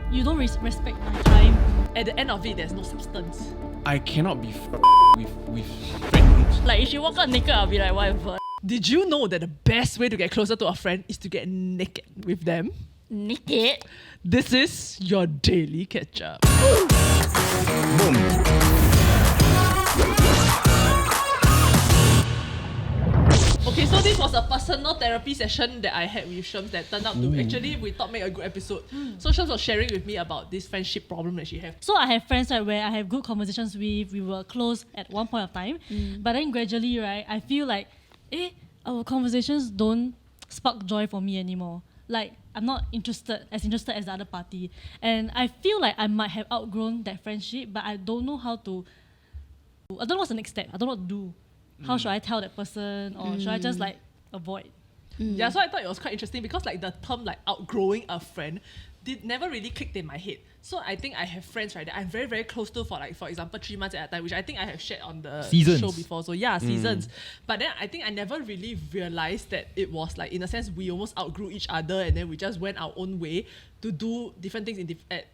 You don't respect my time. At the end of it, there's no substance. I cannot be with friend groups. Like if you walk out naked, I'll be like, whatever. Did you know that the best way to get closer to a friend is to get naked with them? Naked? This is your daily Ketchup. Boom. Okay, so this was a personal therapy session that I had with Sherms that turned out to actually, we thought, make a good episode. So Sherms was sharing with me about this friendship problem that she has. So I have friends right, where I have good conversations with, we were close at one point of time. But then gradually, right, I feel like, our conversations don't spark joy for me anymore. Like, I'm not interested as the other party. And I feel like I might have outgrown that friendship, but I don't know how to, I don't know what's the next step. I don't know what to do. How should I tell that person, or should I just like avoid? Yeah, so I thought it was quite interesting because like the term like outgrowing a friend never really clicked in my head. So I think I have friends, right, that I'm very, very close to for like, for example, 3 months at a time, which I think I have shared on the show before. So yeah, seasons. But then I think I never really realized that it was like, in a sense, we almost outgrew each other and then we just went our own way to do different things at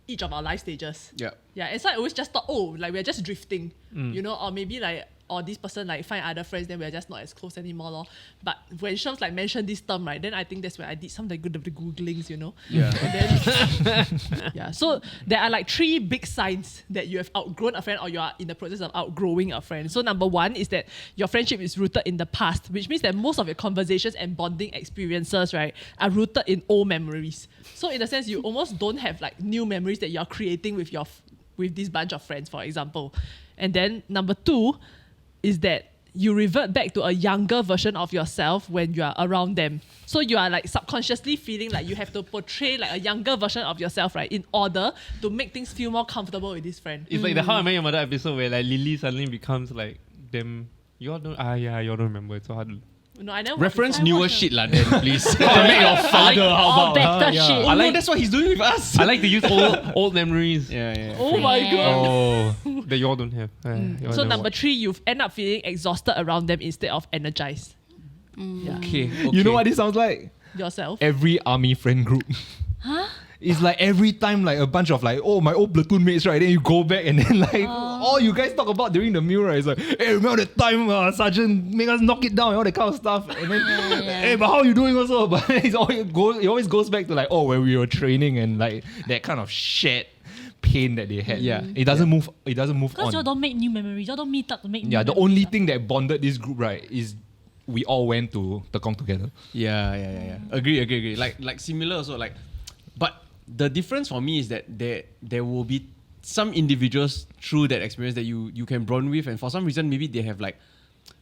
each of our life stages. Yeah. Yeah, and so I always just thought, oh, like we're just drifting, you know, or maybe like, or this person like find other friends, then we're just not as close anymore, lor. But when Sherms like mentioned this term, right, then I think that's where I did some of the Googlings, you know. Yeah. And then, yeah. So there are like 3 big signs that you have outgrown a friend or you are in the process of outgrowing a friend. So number 1 is that your friendship is rooted in the past, which means that most of your conversations and bonding experiences, right, are rooted in old memories. So in a sense, you almost don't have like new memories that you're creating with with this bunch of friends, for example. And then number 2 is that you revert back to a younger version of yourself when you are around them. So you are like subconsciously feeling like you have to portray like a younger version of yourself, right, in order to make things feel more comfortable with this friend. It's like the How I Met Your Mother episode where like Lily suddenly becomes like them. Y'all don't remember. It's so hard. No, I never Reference watched newer shit lah then, please. Make your father, how All about? better shit. I like that's what he's doing with us. I like to use old memories. Yeah. Oh my god. Oh, that y'all don't have. Y'all So never number watch. 3, you end up feeling exhausted around them instead of energized. Yeah. Okay. You know what this sounds like? Yourself. Every army friend group. Huh? It's like every time like a bunch of like, oh, my old platoon mates, right? Then you go back and then like all you guys talk about during the meal, right? It's like, hey, remember the time Sergeant make us knock it down and all that kind of stuff. And then, hey, but how are you doing also? But it always goes back to like, oh, when we were training and like that kind of shared pain that they had. Yeah. It doesn't move on. Because y'all don't make new memories. Y'all don't meet up to make new Yeah, the memories. only thing that bonded this group, right, is we all went to Tekong together. Yeah. Agree. Like similar also, like, but the difference for me is that there will be some individuals through that experience that you can bond with, and for some reason maybe they have like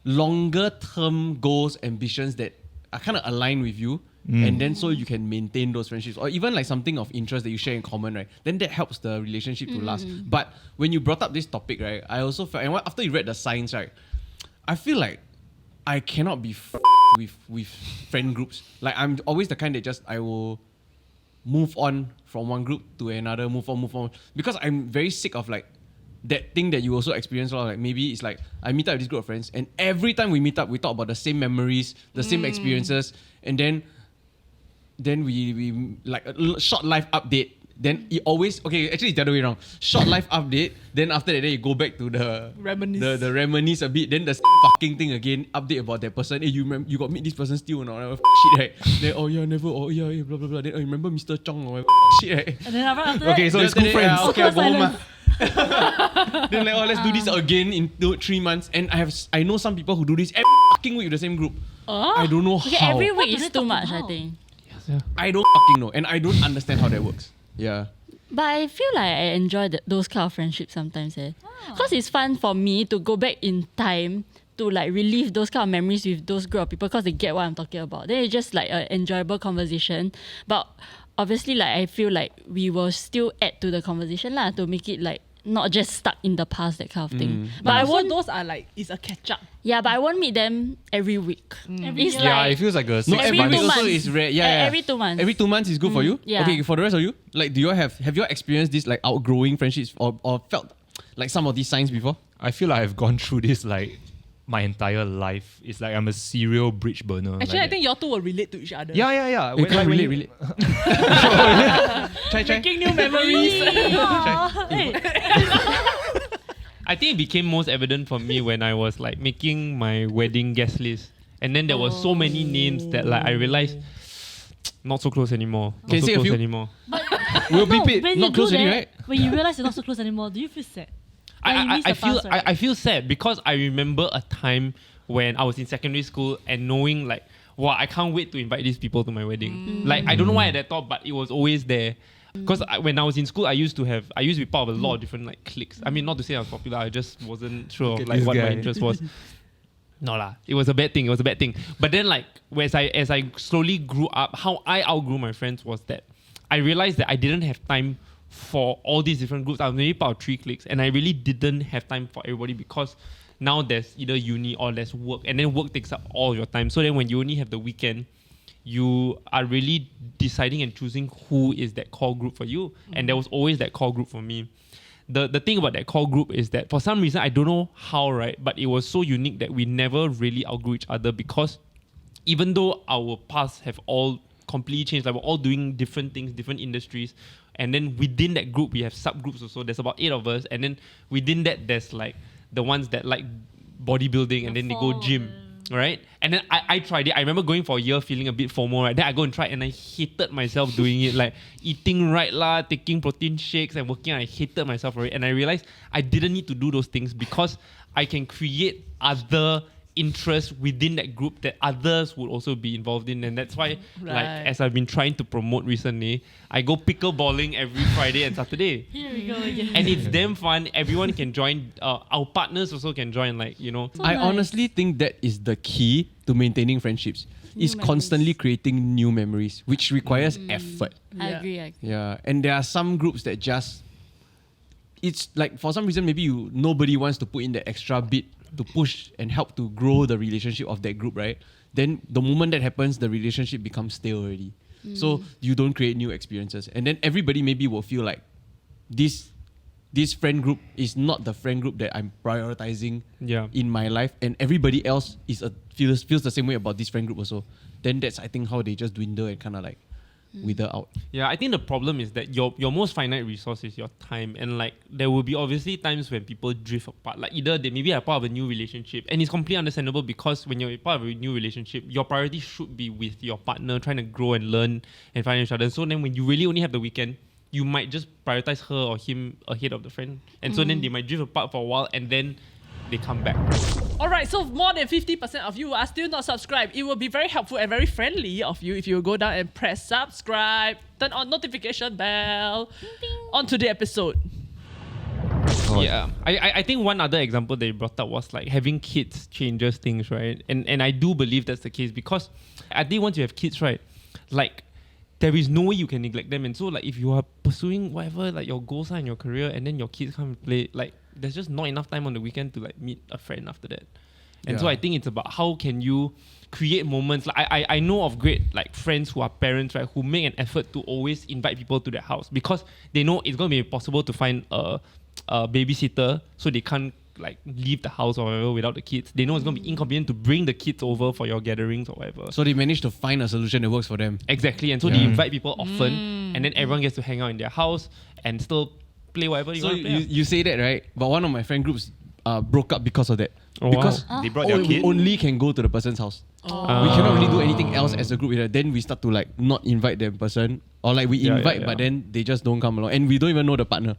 longer term goals, ambitions that are kind of aligned with you, and then so you can maintain those friendships, or even like something of interest that you share in common, right? Then that helps the relationship to last. But when you brought up this topic, right, I also felt, and after you read the signs, right, I feel like I cannot be with friend groups. Like I'm always the kind that just I will move on from one group to another, move on. Because I'm very sick of like that thing that you also experience. Like maybe it's like I meet up with this group of friends and every time we meet up, we talk about the same memories, the same experiences. And then we like a short life update. Then it always, okay, actually it's the other way around. Short life update, then after that, then you go back to the Reminisce. the reminisce a bit, then the fucking thing again, update about that person. Hey, you got meet this person still or not? Shit, right? Then, oh yeah, never, oh yeah, blah, blah, blah. Then, oh, you remember Mr. Chong or shit, right? And then after Okay, that, so it's Then good after that, friends. okay, I'll go home. silence. Then like, oh, let's do this again in 3 months. And I know some people who do this every fucking week with the same group. I don't know Okay, how. every What week do is they too talk much, I about? think. I don't fucking know. And I don't understand how that works. Yeah. But I feel like I enjoy those kind of friendships sometimes. Because it's fun for me to go back in time to like relive those kind of memories with those group of people because they get what I'm talking about. Then it's just like an enjoyable conversation. But obviously, like I feel like we will still add to the conversation lah to make it like not just stuck in the past, that kind of thing. But I also won't. those are like, it's a catch-up. Yeah, but I won't meet them every week. It's Yeah, like it feels like a No, Every every 2 week also months. is rare. Yeah. every 2 months. Every 2 months is good for you? yeah. Okay, for the rest of you, like do you have you experienced this like outgrowing friendships or felt like some of these signs before? I feel like I've gone through this like my entire life. It's like I'm a serial bridge burner. Actually, like I think y'all two will relate to each other. yeah. You can When relate. Try. Making new memories. Hey, I think it became most evident for me when I was like making my wedding guest list. And then there were so many names that like I realized not so close anymore. Not Can you so say a close few? anymore. We'll beep it. when Not you close do already, that, right? when you realize you're not so close anymore, do you feel sad? Like, you miss I the feel past, right? I feel sad because I remember a time when I was in secondary school and knowing like, wow, I can't wait to invite these people to my wedding. Like I don't know why I had that thought, but it was always there. Because when I was in school, I used to be part of a lot of different like cliques. I mean, not to say I was popular, I just wasn't sure of like what my interest was. No lah, it was a bad thing. But then like, as I slowly grew up, how I outgrew my friends was that I realized that I didn't have time for all these different groups. I was maybe part of 3 cliques, and I really didn't have time for everybody because now there's either uni or there's work, and then work takes up all your time. So then when you only have the weekend, you are really deciding and choosing who is that core group for you. And there was always that core group for me. The thing about that core group is that for some reason, I don't know how, right? But it was so unique that we never really outgrew each other because even though our paths have all completely changed, like we're all doing different things, different industries, and then within that group, we have subgroups also. There's about 8 of us. And then within that, there's like the ones that like bodybuilding and then they go gym. Right? And then I tried it. I remember going for a year feeling a bit FOMO, right? Then I go and try it and I hated myself doing it. Like eating right lah, taking protein shakes and working out. I hated myself for it. And I realized I didn't need to do those things because I can create other interests within that group that others would also be involved in. And that's why, like, as I've been trying to promote recently, I go pickleballing every Friday and Saturday. Here we go again. And it's damn fun. Everyone can join. Our partners also can join, like, you know. So I nice. honestly think that is the key to maintaining friendships. Is memories. constantly creating new memories, which requires effort. I agree. Yeah, and there are some groups that just, it's like for some reason maybe nobody wants to put in the extra bit to push and help to grow the relationship of that group, right? Then the moment that happens, the relationship becomes stale already. So you don't create new experiences, and then everybody maybe will feel like this friend group is not the friend group that I'm prioritizing in my life, and everybody else feels the same way about this friend group also. Then that's, I think, how they just dwindle and kind of like wither out. Yeah, I think the problem is that your most finite resource is your time, and like there will be obviously times when people drift apart. Like either they maybe are part of a new relationship, and it's completely understandable because when you're part of a new relationship, your priority should be with your partner, trying to grow and learn and find each other. So then when you really only have the weekend, you might just prioritize her or him ahead of the friend, and so then they might drift apart for a while, and then they come back. Alright, so more than 50% of you are still not subscribed. It will be very helpful and very friendly of you if you go down and press subscribe, turn on notification bell. On to the episode. Yeah, I think one other example they brought up was like having kids changes things, right? And I do believe that's the case because I think once you have kids, right, like there is no way you can neglect them. And so like if you are pursuing whatever like your goals are in your career and then your kids come and play, like there's just not enough time on the weekend to like meet a friend after that. And so I think it's about how can you create moments. Like I know of great like friends who are parents, right, who make an effort to always invite people to their house because they know it's going to be impossible to find a babysitter, so they can't like leave the house or whatever without the kids. They know it's going to be inconvenient to bring the kids over for your gatherings or whatever. So they managed to find a solution that works for them. Exactly, and so they invite people often, and then everyone gets to hang out in their house and still play whatever you So want to play. you say that, right? But one of my friend groups broke up because of that. Oh, because wow. They brought their we kid. only can go to the person's house. We cannot really do anything else as a group. Then we start to like not invite them person, or like we invite but then they just don't come along, and we don't even know the partner.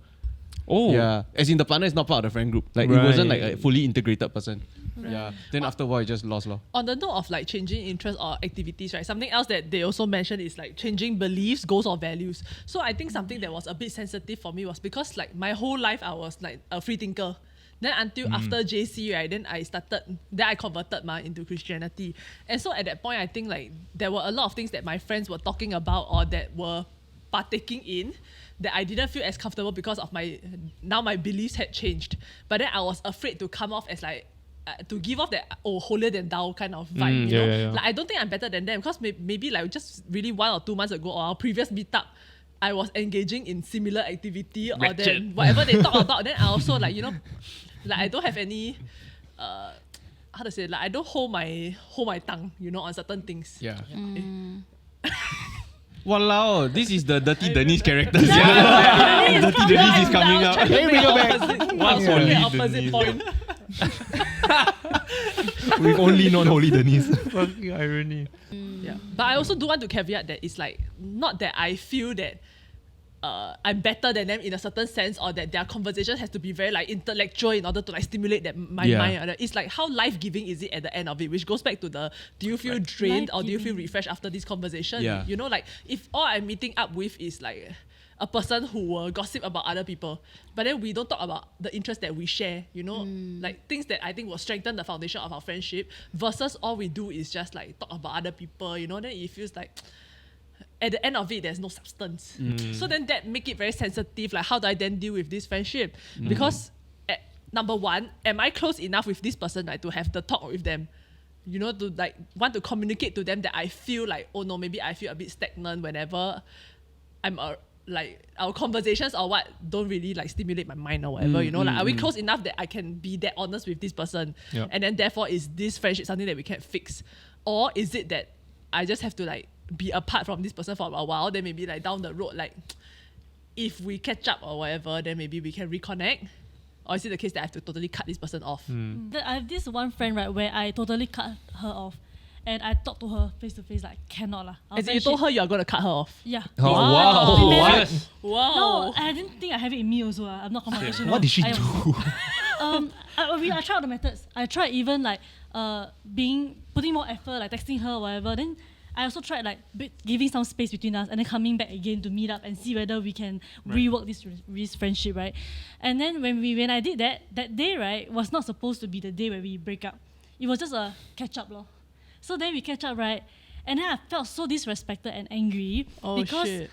Oh, Yeah, as in the partner is not part of the friend group. Like it wasn't like a fully integrated person. Yeah. Then after a while, it just lost law. On the note of like changing interests or activities, right? Something else that they also mentioned is like changing beliefs, goals, or values. So I think something that was a bit sensitive for me was because like my whole life I was like a free thinker. Then until after JC, right, then I converted into Christianity. And so at that point, I think like there were a lot of things that my friends were talking about or that were partaking in that I didn't feel as comfortable because of my beliefs had changed. But then I was afraid to come off as like to give off that holier than thou kind of vibe, you know? yeah. Like I don't think I'm better than them because maybe like just really 1 or 2 months ago or our previous meetup, I was engaging in similar activity or then whatever they talk about. Then I also like, you know, like I don't have any how to say, like I don't hold my tongue, you know, on certain things. Yeah. Walao, this is the Dirty Denise character. Dirty Denise is coming out. Hey, we go back. What's Only only opposite Denise? point. With only non-holy Denise. Fucking irony. Yeah. But I also do want to caveat that it's like not that I feel that I'm better than them in a certain sense, or that their conversation has to be very like intellectual in order to like stimulate my mind. It's like how life-giving is it at the end of it, which goes back to the do you feel drained or do you feel refreshed after this conversation? Yeah. You know, like if all I'm meeting up with is like a person who will gossip about other people, but then we don't talk about the interest that we share, you know, like things that I think will strengthen the foundation of our friendship, versus all we do is just like talk about other people, you know, then it feels like at the end of it, there's no substance. So then that make it very sensitive. Like, how do I then deal with this friendship? Because number one, am I close enough with this person like to have the talk with them? You know, to like want to communicate to them that I feel like, oh no, maybe I feel a bit stagnant whenever I'm like our conversations or what don't really like stimulate my mind or whatever. You know, like are we close enough that I can be that honest with this person? Yeah. And then therefore is this friendship something that we can fix? Or is it that I just have to like be apart from this person for a while, then maybe like down the road, like if we catch up or whatever, then maybe we can reconnect? Or is it the case that I have to totally cut this person off? I have this one friend, right, where I totally cut her off. And I talk to her face to face, like, cannot lah. Our As in you told her friendship- you're going to cut her off? Yeah. Oh, wow. What? Wow. No, I didn't think I have it in me also. I'm not confrontational. What did she I- do? I tried all the methods. I tried even like putting more effort, like texting her or whatever. Then I also tried like giving some space between us and then coming back again to meet up and see whether we can rework this friendship, right? And then when I did that day, right, was not supposed to be the day where we break up. It was just a catch up, lor. So then we catch up, right? And then I felt so disrespected and angry because shit.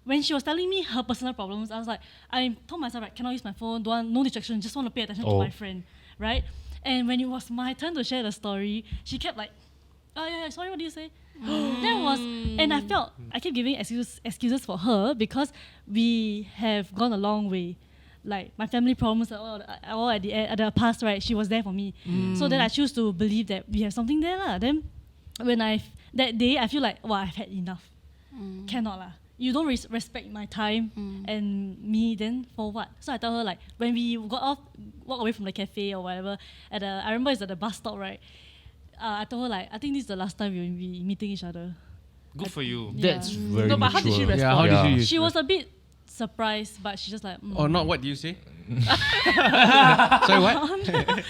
when she was telling me her personal problems, I was like, I told myself, right, cannot use my phone, don't want, no distraction, just want to pay attention to my friend, right? And when it was my turn to share the story, she kept like, oh yeah, sorry, what did you say? That was, and I felt, I kept giving excuses for her because we have gone a long way. Like my family problems are all at the past, right? She was there for me. So then I choose to believe that we have something there lah. Then when that day, I feel like, wow, I've had enough. Cannot lah. You don't respect my time and me, then for what? So I tell her like, when we walk away from the cafe or whatever, I remember it's at the bus stop, right? I told her like, I think this is the last time we will be meeting each other. Good for you. That's very No, but how did she mature. respond? Yeah, how did She was a bit surprised, but she just like, Or not, what do you say? Sorry, what?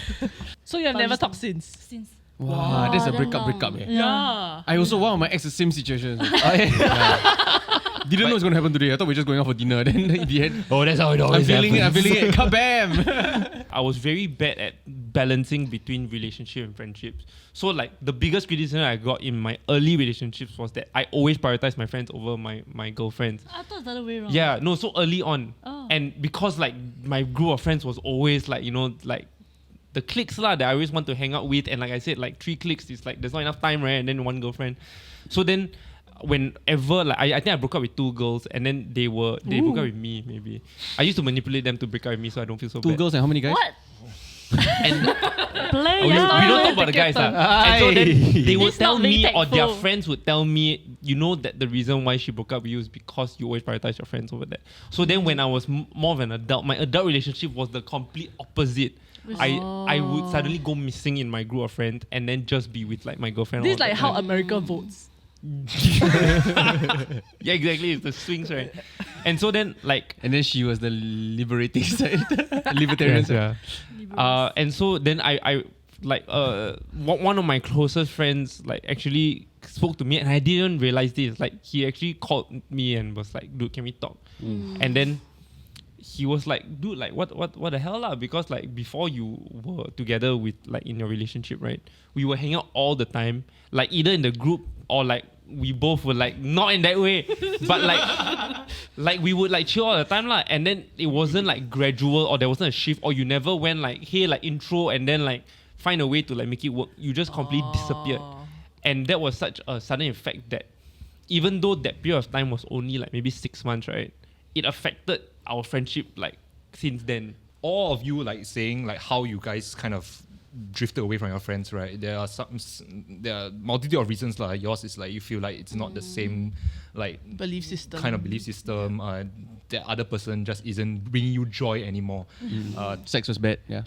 So you've never talked since? since. Wow, that's a damn breakup. long. Eh. Yeah. I also, one of my ex, the same situation. Didn't know it's going to happen today. I thought we were just going out for dinner. Then in the end, Oh, that's how it I'm always feeling it. happens. Kabam! I was very bad at balancing between relationship and friendships. So like the biggest criticism I got in my early relationships was that I always prioritized my friends over my girlfriends. I thought it's the other way around. Yeah, no, so early on. Oh. And because like my group of friends was always like, you know, like the cliques lah that I always want to hang out with, and like I said, like 3 cliques is like there's not enough time, right? And then 1 girlfriend. So then whenever like I think I broke up with 2 girls, and then they broke up with me. Maybe I used to manipulate them to break up with me so I don't feel so 2 bad. girls and how many guys? What? And Play we don't talk about the guys lah. And so then they would This tell not being me, or their tactful. friends would tell me, you know that the reason why she broke up with you is because you always prioritize your friends over that. So then when I was more of an adult, my adult relationship was the complete opposite. I would suddenly go missing in my group of friends and then just be with like my girlfriend. This all is the like how time. America votes. Yeah, exactly. It's the swings, right? And so then like And then she was the liberating side. Libertarian side. and so then I like one of my closest friends like actually spoke to me, and I didn't realize this. Like he actually called me and was like, "Dude, can we talk?" And then he was like, "Dude, like what the hell lah?" Because like before you were together with like in your relationship, right? We were hanging out all the time, like either in the group or like we both were like not in that way, but like we would like chill all the time lah. And then it wasn't like gradual, or there wasn't a shift, or you never went like, hey, like intro and then like find a way to like make it work. You just completely disappeared. And that was such a sudden effect that even though that period of time was only like maybe 6 months, right? It affected our friendship like since then. All of you like saying like how you guys kind of drifted away from your friends, right? There are multitude of reasons lah. Yours is like you feel like it's not the same like Belief system. kind of belief system. The other person just isn't bringing you joy anymore. Sex was bad. Yeah.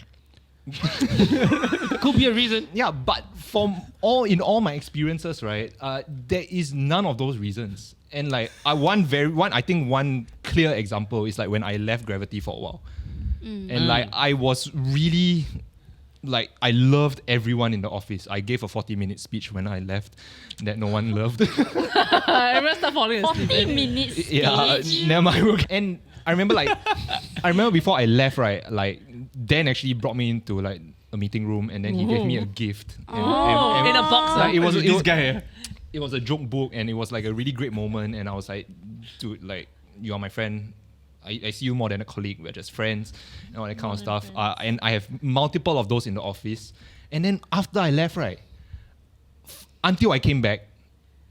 Could be a reason. Yeah, but from all my experiences, right, there is none of those reasons. And like one clear example is like when I left Gravity for a while. And like I was really like I loved everyone in the office. I gave a 40-minute speech when I left that no one loved. Everyone started falling asleep. 40 minutes. Yeah, never mind. And I remember before I left, right, like Dan actually brought me into like a meeting room and then he gave me a gift. And In a box. like, it This guy. it was a joke book and it was like a really great moment and I was like, dude, like you are my friend. I see you more than a colleague. We're just friends and all that kind of stuff. And I have multiple of those in the office. And then after I left, right, until I came back,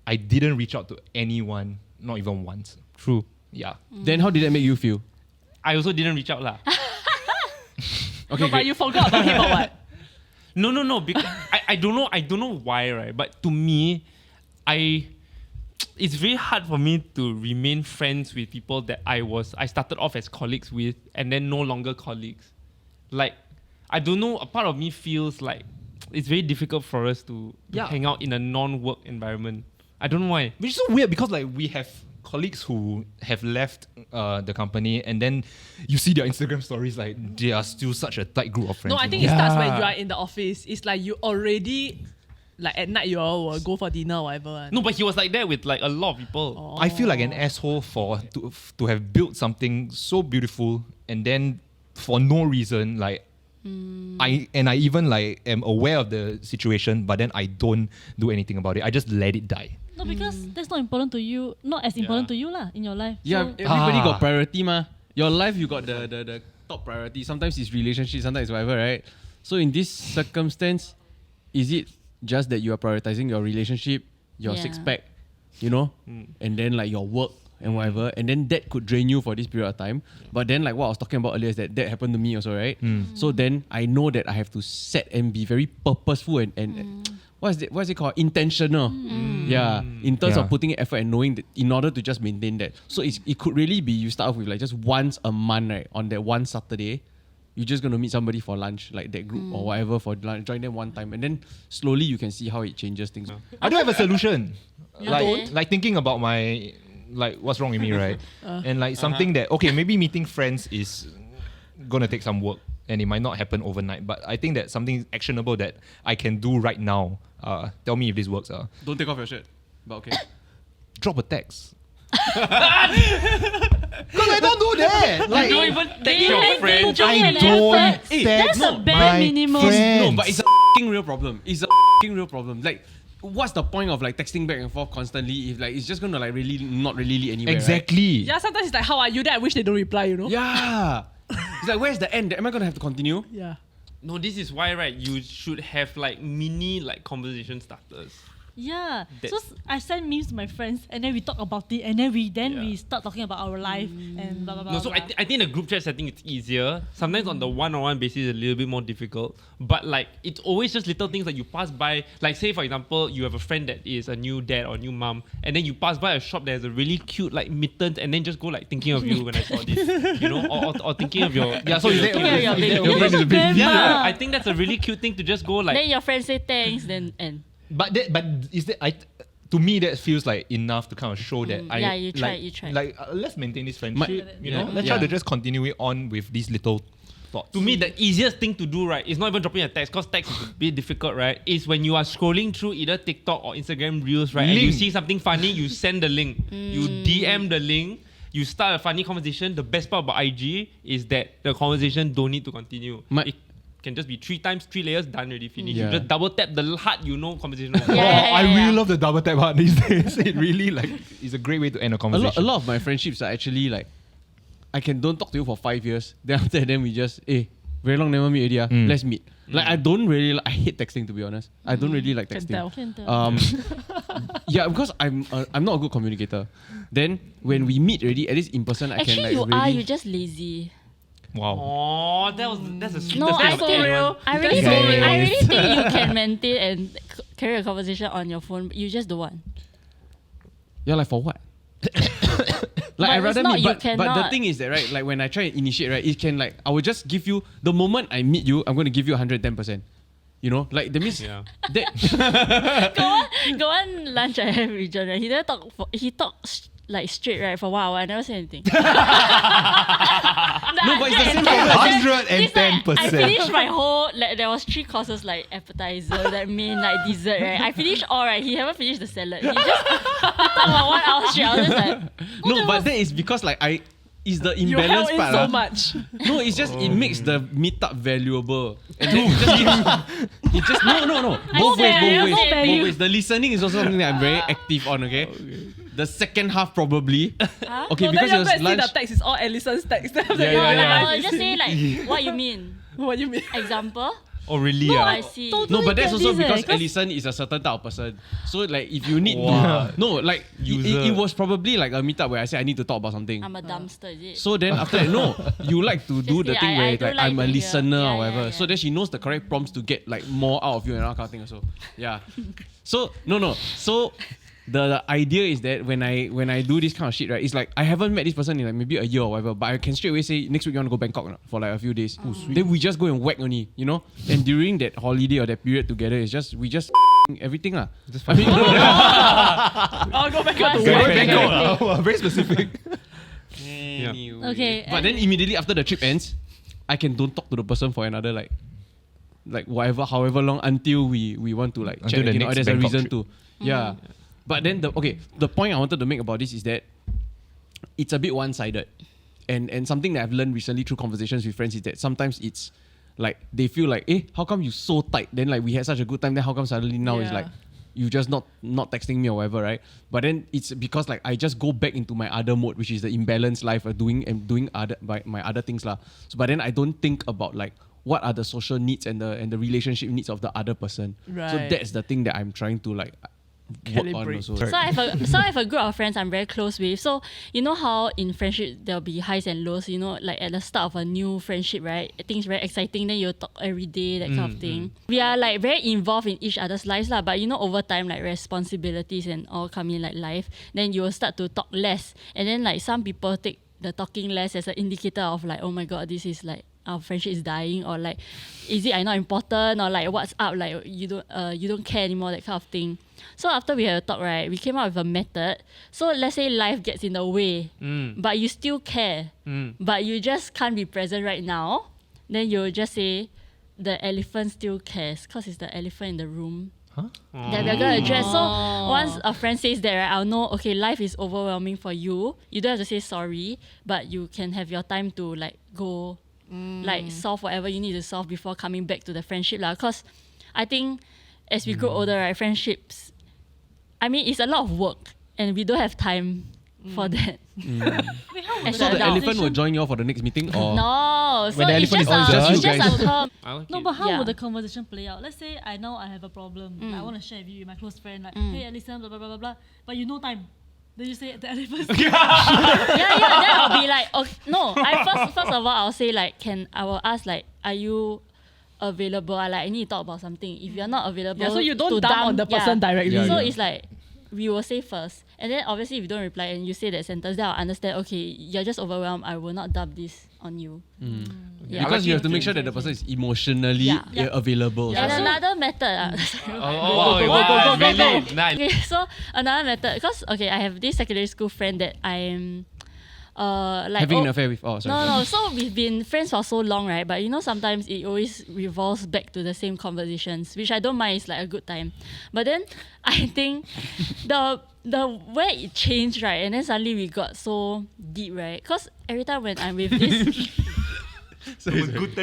I didn't reach out to anyone, not even once. True. Yeah. Then how did that make you feel? I also didn't reach out lah. Okay, No, but you forgot about him or what? No. Because I don't know why, right? But to me, it's very hard for me to remain friends with people that I started off as colleagues with and then no longer colleagues. Like, I don't know, a part of me feels like it's very difficult for us to hang out in a non-work environment. I don't know why. Which is so weird because like we have colleagues who have left the company and then you see their Instagram stories like they are still such a tight group of friends. No, I think it starts when you are in the office. It's like you already, like at night you all will go for dinner or whatever. No, but he was like that with like a lot of people. I feel like an asshole to have built something so beautiful and then for no reason like I even like am aware of the situation but then I don't do anything about it. I just let it die. No, because that's not important to you, not as important to you lah in your life. Yeah, So, everybody got priority ma. Your life you got the top priority. Sometimes it's relationship, sometimes it's whatever, right? So in this circumstance, is it just that you are prioritizing your relationship, your Yeah. six pack, you know, and then like your work and whatever, and then that could drain you for this period of time. But then like what I was talking about earlier is that happened to me also, right? So then I know that I have to set and be very purposeful and what's it called? Intentional. Yeah, in terms of putting effort and knowing that in order to just maintain that. So it could really be you start off with like just once a month, right? On that one Saturday, you're just gonna meet somebody for lunch, like that group or whatever for lunch. Join them one time, and then slowly you can see how it changes things. I don't have a solution. don't? Like thinking about my like what's wrong with me, right? And like something that okay, maybe meeting friends is gonna take some work and it might not happen overnight. But I think that something actionable that I can do right now. Tell me if this works. Don't take off your shirt, but okay. Drop a text. Because I don't do that. You Like don't even text your Really? friends. Join an I don't effort. text That's a bare my minimum. friends. No, but it's a real problem. It's a real problem. Like, what's the point of like texting back and forth constantly if like it's just gonna like really not really lead anywhere? Exactly. Yeah, sometimes it's like, how are you? Then I wish they don't reply, you know? Right? Yeah. It's like, where's the end? Am I gonna have to continue? Yeah. No, this is why, right? You should have like mini like conversation starters. Yeah. That- So I send memes to my friends and then we talk about it and then we Yeah. start talking about our life and blah blah blah. No, so blah. I think the group chat setting it's easier. Sometimes on the one-on-one basis it's a little bit more difficult. But like it's always just little things that you pass by. Like say for example, you have a friend that is a new dad or new mom, and then you pass by a shop that has a really cute like mittens, and then just go like thinking of you when I saw this, you know, or thinking of your Yeah, so is that Yeah, yeah, baby. your friend is a bit yeah. I think that's a really cute thing to just go like. Then your friend say thanks, then end. But is that to me that feels like enough to kind of show that I Yeah, you try, like, you try. Like let's maintain this friendship. You know, Yeah. let's try to just continue it on with these little thoughts. To me, the easiest thing to do, right, is not even dropping a text, because text is a bit difficult, right? Is when you are scrolling through either TikTok or Instagram Reels, right, and you Link. see something funny, you send the link. You DM the link, you start a funny conversation. The best part about IG is that the conversation don't need to continue. It can just be 3 times, 3 layers, done already, finished. Yeah. You just double tap the heart, you know, conversation over. Yeah. I really love the double tap heart these days. It really like is a great way to end a A conversation. lot of my friendships are actually like, I can don't talk to you for 5 years. Then after that, then we just, very long never meet already. Let's meet. Like I don't really, I hate texting to be honest. I don't really like Can texting. tell. Can tell. Yeah, because I'm not a good communicator. Then when we meet already, at least in person, I Actually, can like you really. are. You're just lazy. Wow. Oh, that's a No, sweetest I thing think of anyone. I really Guys. think I really think you can maintain and carry a conversation on your phone. But you just don't want. You're like, for what? But I it's rather not, meet, you but the cannot. thing is that, right, like when I try and initiate, right, it can, like, I will just give you, the moment I meet you, I'm going to give you 110%. You know, like that means Yeah. that Go on lunch I have with John, right? He never talk he talked like straight, right, for 1 hour. I never say anything. No, but it's the same problem. It's like, I 110%. finished my whole, like, there was 3 courses, like appetizer, like main, like dessert, right? I finished all, right? He haven't finished the salad. He just talked about 1 hour straight. I was just like, No, but that is because like it's the You imbalance held in part. so ah. much. No, it's just it makes the meetup valuable. And then it just no. Both ways, value, both no value. ways. The listening is also something that I'm very active on, okay? The second half probably. Okay, No, because then it was see lunch. the text is all Allison's text. Then after Yeah, you yeah, are yeah. like, just say like, what you mean? what you mean? Example? Oh, really? I see. No, but that's get also this, because cause- Allison is a certain type of person. So like if you need Wow. to like User. it was probably like a meetup where I said I need to talk about something. I'm a dumpster, is it? So then after that, no, you like to do the Just say, thing I where do like like I'm a to hear. listener Yeah, or whatever. yeah. So then she knows the correct prompts to get like more out of you and all kind of thing also. Yeah. So no. So the idea is that when I do this kind of shit, right, it's like I haven't met this person in like maybe a year or whatever, but I can straight away say next week you want to go Bangkok or not, for like a few days. Then we just go and whack only, you know? And during that holiday or that period together, it's just we just everything lah. I mean, I'll go back to What's work. that? Wow, very specific. anyway. Okay, But then immediately after the trip ends, I can don't talk to the person for another like whatever, however long until we want to like Until chat the again. Or next there's a Bangkok reason trip. to. Yeah. But then the point I wanted to make about this is that it's a bit one-sided. And something that I've learned recently through conversations with friends is that sometimes it's like they feel like, how come you so tight? Then like we had such a good time, then how come suddenly now it's Yeah. like you just not texting me or whatever, right? But then it's because like I just go back into my other mode, which is the imbalanced life of doing other my other things lah. So but then I don't think about like what are the social needs and the relationship needs of the other person. So Right. that's the thing that I'm trying to like work on Calibrate. also. So I have a group of friends I'm very close with. So you know how in friendship there'll be highs and lows. You know, like at the start of a new friendship, right? Things very exciting. Then you talk every day, that kind of thing. We are like very involved in each other's lives lah. But you know, over time, like responsibilities and all come in like life. Then you will start to talk less. And then like some people take the talking less as an indicator of like, oh my god, this is like our friendship is dying, or like, is it I not important, or like what's up, like you don't care anymore, that kind of thing. So after we had a talk, right, we came up with a method. So let's say life gets in the way, but you still care, but you just can't be present right now. Then you'll just say, the elephant still cares, because it's the elephant in the room that we're gonna address. So once a friend says that, right, I'll know, okay, life is overwhelming for you. You don't have to say sorry, but you can have your time to like go, like solve whatever you need to solve before coming back to the friendship lah. Because I think as we grow older, right, friendships, I mean, it's a lot of work, and we don't have time for that. Wait, how would As So an the adult. elephant will join you all for the next meeting, or No, so When the it's elephant just is a, on it's just you just guys. a term. I like No, it. but how Yeah. would the conversation play out? Let's say I know I have a problem. I want to share with you, with my close friend, like, hey, Alison, blah, blah, blah, blah, blah. But you know time. Then you say the elephant. Then I'll be like, okay, no. First of all, I'll say like, I will ask like, are you available? I need to talk about something. If you're not available, Yeah, so you don't to dump on the person directly. Yeah, So yeah. it's like, we will say first, and then obviously if you don't reply and you say that sentence, then I'll understand. Okay, you're just overwhelmed. I will not dump this on you. Yeah. because you have to make sure that the person is emotionally Yeah. available. And So- another method. Go. Really nice. Okay, so another method, because okay, I have this secondary school friend that I'm like having an affair with. Oh, sorry. No. So we've been friends for so long, right? But you know, sometimes it always revolves back to the same conversations, which I don't mind. It's like a good time. But then I think the way it changed, right? And then suddenly we got so deep, right? Because every time when I'm with this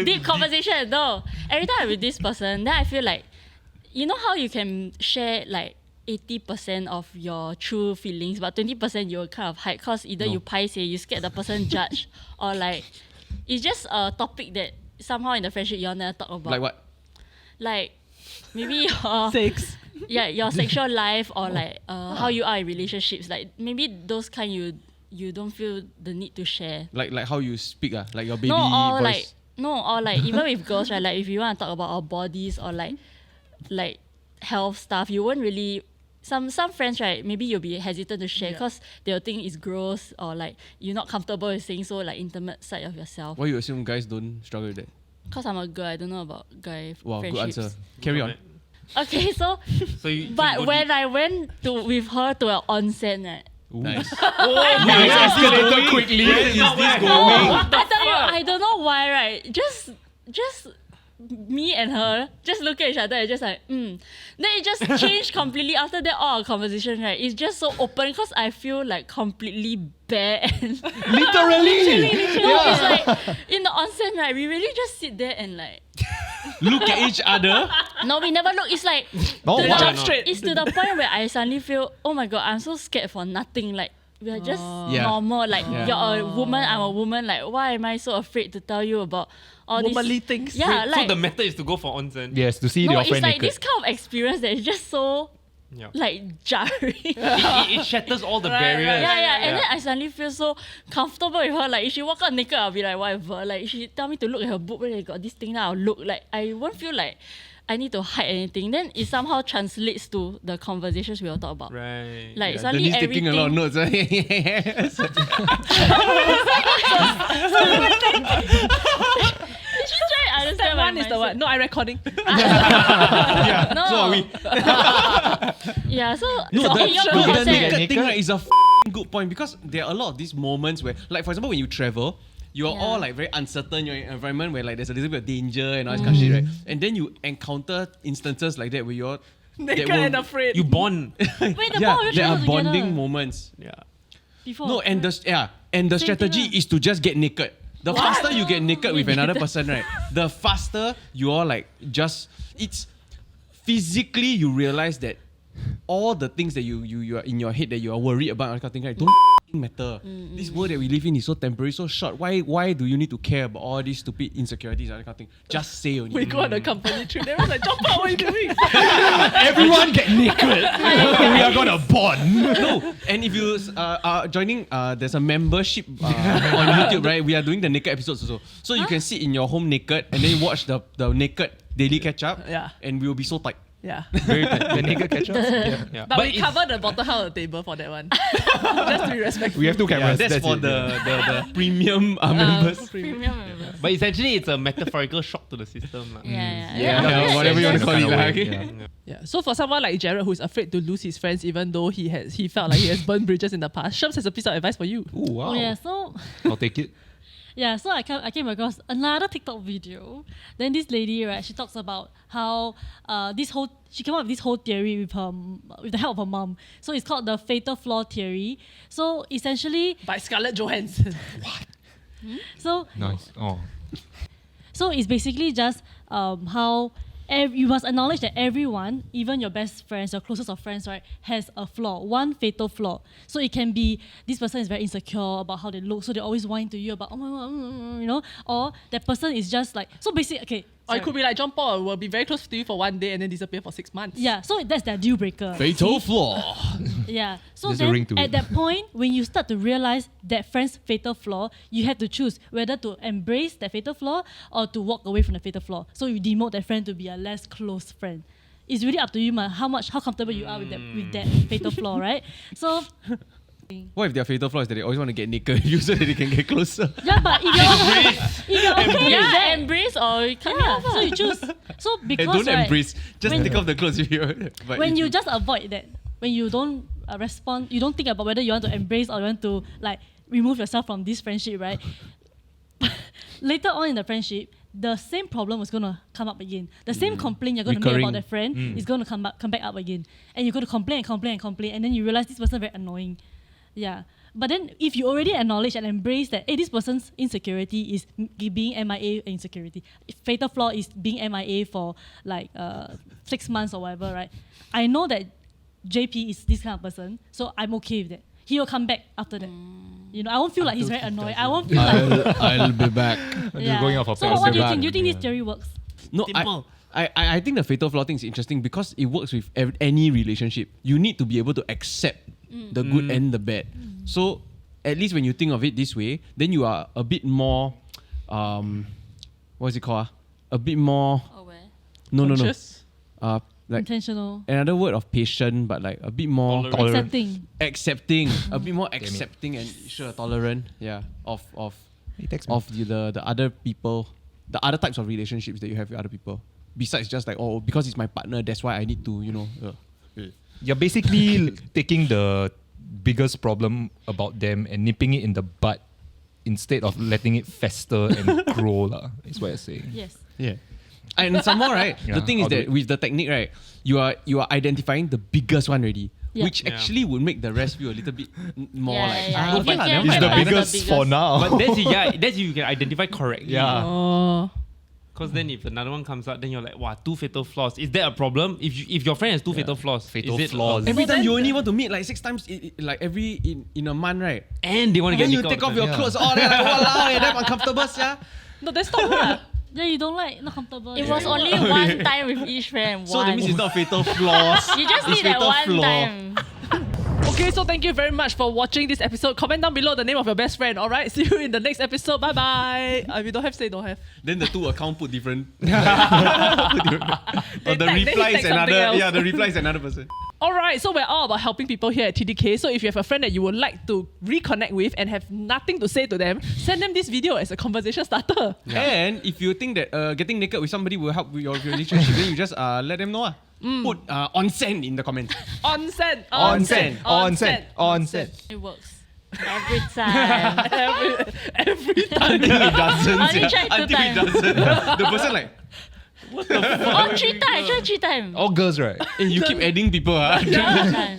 deep conversation, no, every time I'm with this person, then I feel like, you know how you can share like 80% of your true feelings, but 20% you'll kind of hide, because either you paiseh, you scared the person judge, or like it's just a topic that somehow in the friendship you'll never talk about. Like what? Like maybe your your sexual life, or like how you are in relationships. Like maybe those kind you you don't feel the need to share. Like how you speak, like your baby Or voice. like even with girls, right? Like if you want to talk about our bodies or like health stuff, you won't really. Some friends, right? Maybe you'll be hesitant to share because they'll think it's gross or like you're not comfortable with saying so like intimate side of yourself. Why you assume guys don't struggle with that? Because I'm a girl, I don't know about guy Wow, good friendships. answer. Carry on. Okay, so So you. but when I went with her to an onsen, right? Nice. Escalated quickly. Where is this No, going? I tell you, I don't know why, right? Just me and her just look at each other and just like, Then it just changed completely after that. All our conversation, right? It's just so open because I feel like completely bare and Literally. it's like in the onsen, right? We really just sit there and like. Look at each other. No, we never look. It's like Oh, to wow. the- straight. It's to the point where I suddenly feel, oh my god, I'm so scared for nothing. Like we are just Yeah. normal. Like Yeah. you're a woman, I'm a woman. Like why am I so afraid to tell you about all Womanly these things. Yeah, So like the method is to go for onsen. Yes, to see no, your it's friend like naked. this kind of experience that is just so Yeah. like jarring. It shatters all the barriers. Yeah, and then I suddenly feel so comfortable with her. Like if she walk out naked, I'll be like whatever. Like if she tell me to look at her boob when they got this thing, then I'll look. Like I won't feel like I need to hide anything. Then it somehow translates to the conversations we will talk about. Right. Like Yeah, suddenly Denise taking a lot of notes. Yes. She's trying to understand Step my one is the mindset. one. No, I recording. Yeah. No. So are we. Yeah, so No, so the, in your the concept, naked thing, right, is a good point because there are a lot of these moments where, like for example, when you travel, you're Yeah. all like very uncertain. You're in an environment where like there's a little bit of danger and all this kind of shit, right? And then you encounter instances like that where you're Naked will- and afraid. You bond. Wait, the yeah, bond you there are travel bonding together moments. Yeah. before. No, and the Same strategy thing, is to just get naked. The faster you get naked with another person, right? The faster you are like just it's physically you realize that all the things that you are in your head that you are worried about, that kind of thing, right, don't matter. This world that we live in is so temporary, so short. Why do you need to care about all these stupid insecurities and that kind of thing? Just say only. We go on a company trip. They was like, jump out, what are you doing? Everyone get naked. We are gonna bond. No, and if you are joining, there's a membership on YouTube, right? We are doing the naked episodes also. So you can sit in your home naked and then watch the naked daily Ketchup. Yeah. And we will be so tight. Yeah. Very tight. The naked Ketchup. Yeah. Yeah. But we it's- cover the bottom half of the table for that one. Just to be respectful. We have two Yeah, cameras. that's for it. the premium members. premium members. But essentially, it's a metaphorical shock to the system. lah. Yeah. Yeah, whatever you want to call it. Like. Yeah. Yeah. So for someone like Jared who's afraid to lose his friends even though he felt like he has burned bridges in the past, Shams has a piece of advice for you. Ooh, wow. Oh yeah, so I'll take it. so I came across another TikTok video. Then this lady, right, she talks about how she came up with this whole theory with the help of her mom. So it's called the fatal flaw theory. So essentially, By Scarlett Johansson. so Nice. Oh. So it's basically just how you must acknowledge that everyone, even your best friends, your closest of friends, right, has a flaw, one fatal flaw. So it can be this person is very insecure about how they look, so they always whine to you about, oh my god, you know, or that person is just like, so basically, okay. Or it sorry. could be like John Paul will be very close to you for one day and then disappear for 6 months. Yeah, so that's their deal breaker. Fatal See? flaw. Yeah. So There's a then ring to at it. that point, when you start to realize that friend's fatal flaw, you have to choose whether to embrace that fatal flaw or to walk away from the fatal flaw. So you demote that friend to be a less close friend. It's really up to you, man, how comfortable you are with that fatal flaw, right? So What if their fatal flaw is that they always want to get naked with you so that they can get closer? yeah, but if you're okay with Yeah, that, embrace or come yeah, off. so you choose. So And because don't right, embrace. Just when- take off the clothes if you. But when if you just avoid that, when you don't respond, you don't think about whether you want to embrace or you want to like remove yourself from this friendship, right? Later on in the friendship, the same problem is gonna come up again. The same complaint you're gonna make Recurring. about that friend is gonna come back up again, and you're gonna complain, and then you realize this person very annoying. Yeah. But then if you already acknowledge and embrace that, hey, this person's insecurity is being MIA insecurity. Fatal flaw is being MIA for like 6 months or whatever, right? I know that JP is this kind of person, so I'm okay with that. He will come back after that. You know, I won't feel like he's very annoying. I won't feel like I'll be back. yeah. going off of So pants. what do you Yeah. think? Do you think this theory works? No, Dimple. I think the fatal flaw thing is interesting because it works with any relationship. You need to be able to accept the good and the bad. So at least when you think of it this way, then you are a bit more, what's it called? A bit more. Aware. No. Conscious? Like Intentional. another word of patient, but like a bit more Tolerant. Accepting. a bit more accepting and tolerant. Yeah, of He texts me. of the other people, the other types of relationships that you have with other people. Besides just like, oh, because he's my partner, that's why I need to, You're basically taking the biggest problem about them and nipping it in the bud instead of letting it fester and grow. Is what you're saying. Yes. Yeah. And some more, right? Yeah, the thing is I'll do that it. with the technique, right, you are identifying the biggest one already, Yeah. which actually would make the rest feel a little bit more like. Yeah. okay You lah, can never It's mind the lah. biggest for now. But that's you can identify correctly. Yeah. Oh. Because then if another one comes out, then you're like, wow, 2 fatal flaws. Is that a problem? If your friend has 2 fatal flaws, Fatal is it flaws. Every So time then- you only want to meet like 6 times, like in a month, right? and they want to And get then you liquor take all off the your time. clothes, all that, like, walao, damn uncomfortable, yeah. No, that's not lah. Yeah, you don't like, not comfortable. It Yeah. was only one time with each friend. So that means it's not fatal flaws. You just it's need that fatal one flaw. time. Okay, so thank you very much for watching this episode. Comment down below the name of your best friend. All right, see you in the next episode. Bye bye. If you don't have, say don't have. Then the 2 account put different. They the tag- reply they is tag something another. else. Yeah, the reply is another person. All right, so we're all about helping people here at TDK. So if you have a friend that you would like to reconnect with and have nothing to say to them, send them this video as a conversation starter. And if you think that getting naked with somebody will help with your relationship, then you just let them know. Put onsen in the comments. Onsen. Onsen. It works. Every time. Every time. Until it doesn't. Only yeah. tried 2 Until it times. doesn't. The person like, Oh, 3 times. Try 3 times. All girls, right? hey, you keep adding people. Yeah,